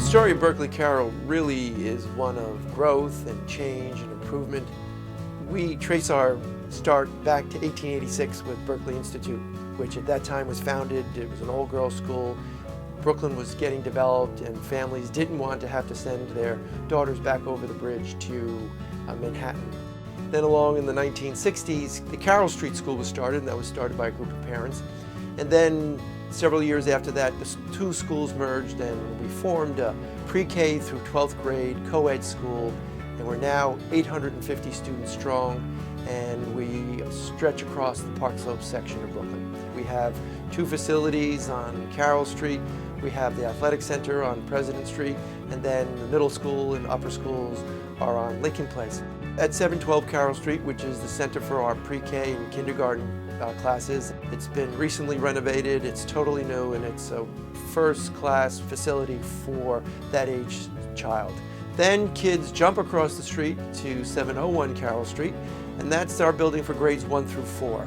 story of Berkeley Carroll really is one of growth and change and improvement. We trace our start back to 1886 with Berkeley Institute, which at that time was founded. It was an all-girls school. Brooklyn was getting developed and families didn't want to have to send their daughters back over the bridge to Manhattan. Then along in the 1960s, the Carroll Street School was started, and that was started by a group of parents. And then several years after that, the two schools merged and we formed a pre-K through 12th grade co-ed school, and we're now 850 students strong, and we stretch across the Park Slope section of Brooklyn. We have two facilities on Carroll Street. We have the Athletic Center on President Street, and then the middle school and upper schools are on Lincoln Place. At 712 Carroll Street, which is the center for our pre-K and kindergarten classes, it's been recently renovated, it's totally new, and it's a first-class facility for that age child. Then kids jump across the street to 701 Carroll Street, and that's our building for grades 1 through 4.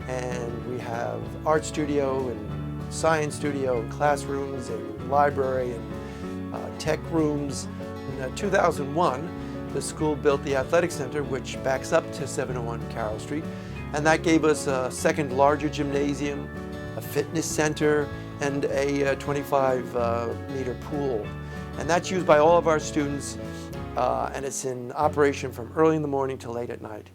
And we have art studio and science studio and classrooms and library and tech rooms. In 2001, the school built the Athletic Center, which backs up to 701 Carroll Street, and that gave us a second larger gymnasium, a fitness center, and a 25-meter pool. And that's used by all of our students, and it's in operation from early in the morning to late at night.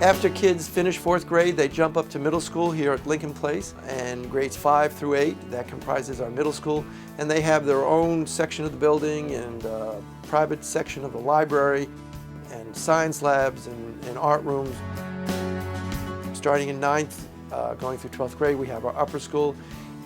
After kids finish 4th grade, they jump up to middle school here at Lincoln Place, and grades 5 through 8, that comprises our middle school, and they have their own section of the building and a private section of the library and science labs and art rooms. Starting in 9th, going through 12th grade, we have our upper school,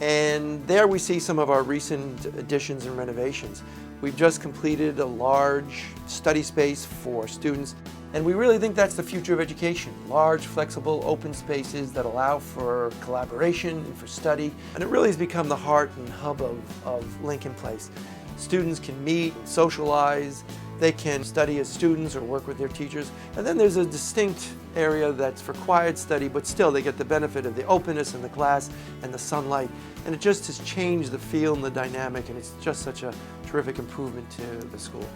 and there we see some of our recent additions and renovations. We've just completed a large study space for students, and we really think that's the future of education. Large, flexible, open spaces that allow for collaboration and for study, and it really has become the heart and hub of Lincoln Place. Students can meet, socialize, they can study as students or work with their teachers, and then there's a distinct area that's for quiet study, but still they get the benefit of the openness in the class and the sunlight, and it just has changed the feel and the dynamic, and it's just such a terrific improvement to the school.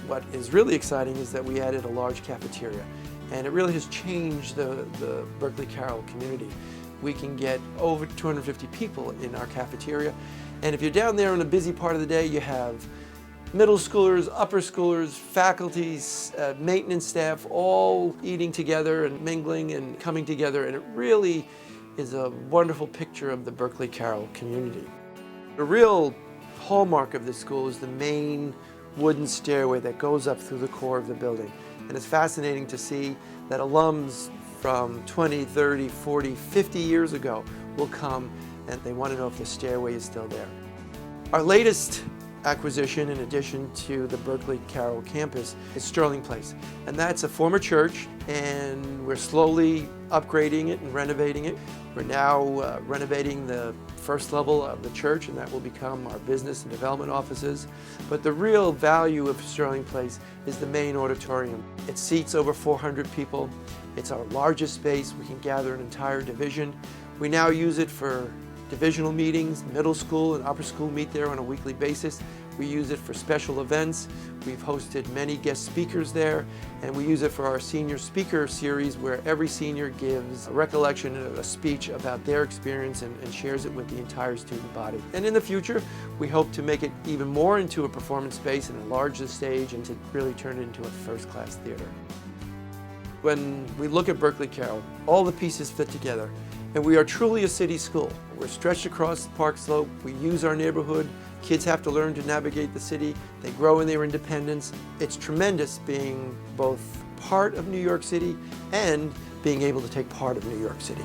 What is really exciting is that we added a large cafeteria, and it really has changed the Berkeley Carroll community. We can get over 250 people in our cafeteria, and if you're down there on a busy part of the day, you have middle schoolers, upper schoolers, faculties, maintenance staff, all eating together and mingling and coming together, and it really is a wonderful picture of the Berkeley Carroll community. The real hallmark of this school is the main wooden stairway that goes up through the core of the building. And it's fascinating to see that alums from 20, 30, 40, 50 years ago will come and they want to know if the stairway is still there. Our latest acquisition, in addition to the Berkeley Carroll campus, is Sterling Place. And that's a former church, and we're slowly upgrading it and renovating it. We're now renovating the first level of the church, and that will become our business and development offices. But the real value of Sterling Place is the main auditorium. It seats over 400 people. It's our largest space. We can gather an entire division. We now use it for divisional meetings. Middle school and upper school meet there on a weekly basis. We use it for special events. We've hosted many guest speakers there, and we use it for our senior speaker series, where every senior gives a recollection and a speech about their experience and shares it with the entire student body. And in the future, we hope to make it even more into a performance space and enlarge the stage and to really turn it into a first-class theater. When we look at Berkeley Carroll, all the pieces fit together, and we are truly a city school. We're stretched across the Park Slope. We use our neighborhood. Kids have to learn to navigate the city. They grow in their independence. It's tremendous being both part of New York City and being able to take part of New York City.